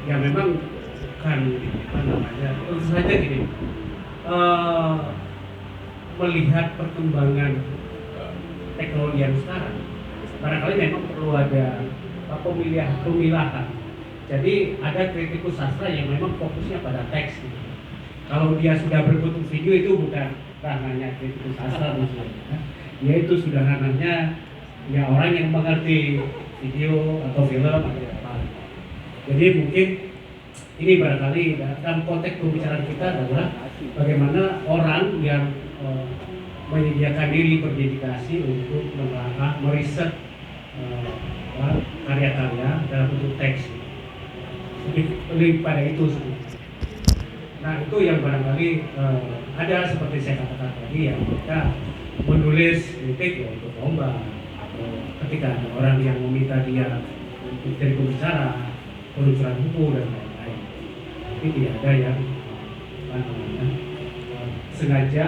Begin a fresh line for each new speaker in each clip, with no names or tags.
ya memang bukan apa namanya, tentu saja gini, eh, melihat perkembangan teknologi yang sekarang, barangkali memang perlu ada pemilahan. Jadi ada kritikus sastra yang memang fokusnya pada teks. Gitu. Kalau dia sudah berbentuk video itu bukan ranahnya kritikus sastra misalnya. Dia itu sudah ranahnya ya orang yang mengerti video atau film atau apa. Jadi mungkin ini barangkali dalam konteks pembicaraan kita adalah bagaimana orang yang menyediakan diri berdedikasi untuk menelaah, meriset karya-karya dalam bentuk teks. Lebih pada itu. Nah itu yang barangkali ada seperti saya katakan tadi ya, kita menulis kritik ya untuk lomba, atau ketika ada orang yang meminta dia untuk jadi pembicara, peluncuran buku dan lain-lain. Tapi tidak ada yang sengaja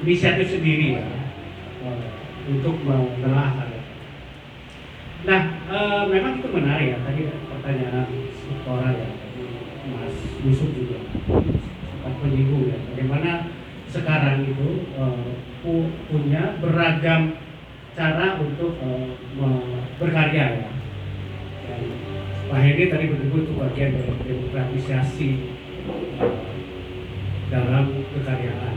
inisiatif sendiri ya untuk menelaah hal. Nah, memang itu menarik ya tadi pertanyaan orang ya, Mas Yusuf juga sempat menyinggung ya, bagaimana sekarang itu punya beragam cara untuk berkarya ya. Dan Pak Hedi tadi betul-betul itu bagian dari demokratisasi dalam kekaryaan.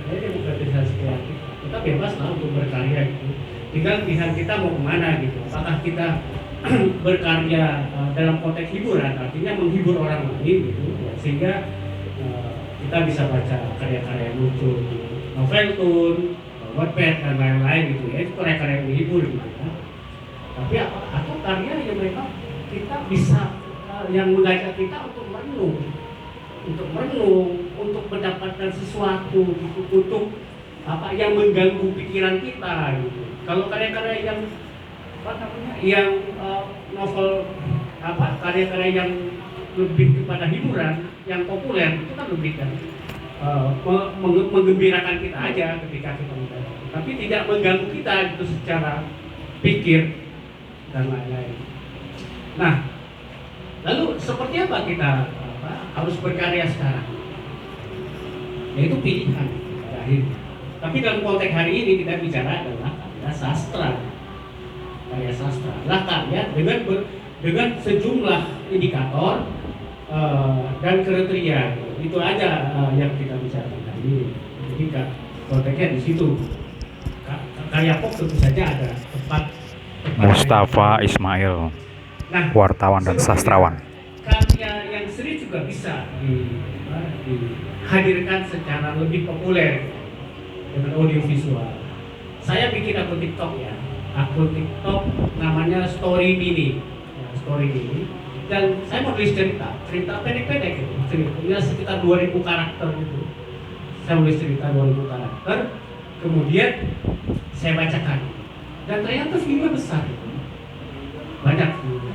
Demokratisasi kreatif. Kita bebas lah untuk berkarya gitu. Tinggal pilihan kita mau kemana gitu. Apakah kita berkarya dalam konteks hiburan, artinya menghibur orang lain gitu, sehingga kita bisa baca karya-karya yang muncul di Noveltoon, Wattpad dan lain-lain gitu ya, itu karya-karya yang menghibur gitu ya. Tapi atau karya yang memang kita bisa yang mengajak kita untuk merenung, untuk mendapatkan sesuatu gitu, untuk apa yang mengganggu pikiran kita gitu. Kalau karya-karya yang apa namanya, yang novel apa karya-karya yang lebih kepada hiburan, yang populer itu kan lebih kan menggembirakan kita aja ketika kita membaca, tapi tidak mengganggu kita itu secara pikir dan lain-lain. Nah, lalu seperti apa kita harus berkarya sekarang? Yaitu pilihan pada akhirnya. Tapi dalam konteks hari ini kita bicara adalah karya sastra. Karya sastra adalah karya dengan sejumlah indikator dan kriteria. Itu aja yang kita bicarakan hari ini. Jadi konteksnya di situ. Karya pop tentu saja ada tempat
Mustafa Ismail, wartawan dan sastrawan.
Karya yang seri juga bisa dihadirkan secara lebih populer dengan audio visual. Saya bikin akun TikTok ya, akun TikTok namanya Story Mini, Story Mini, dan saya mau tulis cerita pendek-pendek gitu, ceritanya sekitar 2000 karakter gitu. Saya nulis cerita 2000 karakter, kemudian saya bacakan, dan ternyata filmnya besar, gitu. Banyak gitu.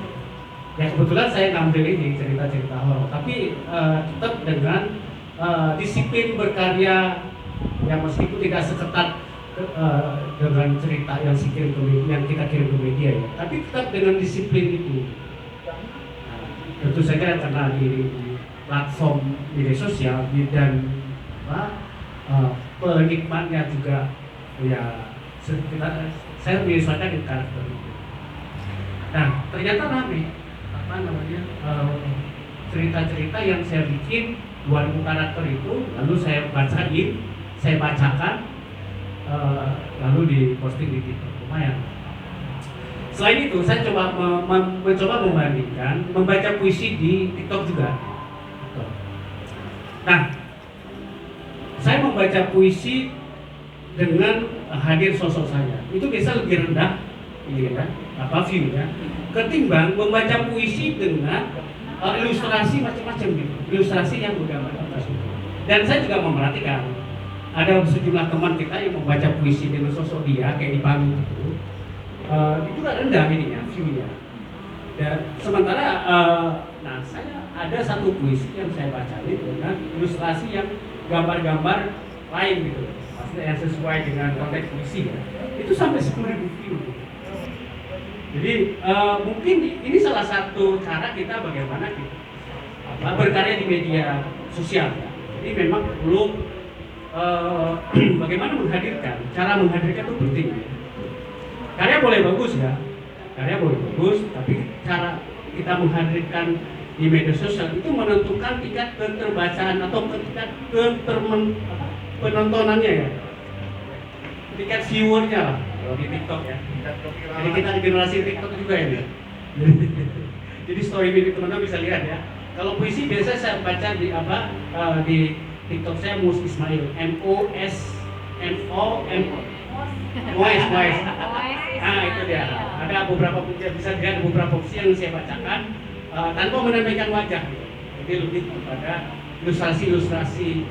Ya kebetulan saya ngambil ini cerita-cerita horor, tapi tetap dengan disiplin berkarya yang meskipun tidak seketat dengan cerita yang kita kirim ke media ya, tapi tetap dengan disiplin itu. Tentu saja karena di platform media sosial dan penikmatnya juga ya saya menyesuaikan dengan karakter itu. Nah ternyata rame cerita-cerita yang saya bikin 2000 karakter itu, lalu saya bacakan, lalu diposting di TikTok, lumayan. Selain itu, saya mencoba membandingkan membaca puisi di TikTok juga. Nah, saya membaca puisi dengan hadir sosok saya, itu bisa lebih rendah, view-nya, ketimbang membaca puisi dengan ilustrasi macam-macam gitu, ilustrasi yang bergambar atas itu. Dan saya juga memperhatikan ada sejumlah teman kita yang membaca puisi dengan sosok dia kayak di panggung itu juga rendah ininya, view-nya. Dan sementara nah saya ada satu puisi yang saya baca dengan ilustrasi yang gambar-gambar lain gitu, maksudnya yang sesuai dengan konteks puisi ya, itu sampai 10.000 view. Jadi mungkin ini salah satu cara kita bagaimana kita berkarya di media sosial. Jadi memang perlu bagaimana menghadirkan, cara menghadirkan itu penting. Karya boleh bagus ya, karya boleh bagus, tapi cara kita menghadirkan di media sosial itu menentukan tingkat keterbacaan atau tingkat penontonannya ya, tingkat viewernya lah kalau di TikTok ya. Jadi kita di generasi TikTok juga ini. Jadi story ini teman-teman bisa lihat ya. Kalau puisi biasa saya baca di di TikTok saya Mus Ismail, Moes. Ah itu dia. Ada beberapa bisa dilihat beberapa puisi yang saya bacakan tanpa menampilkan wajah. Jadi lebih kepada ilustrasi.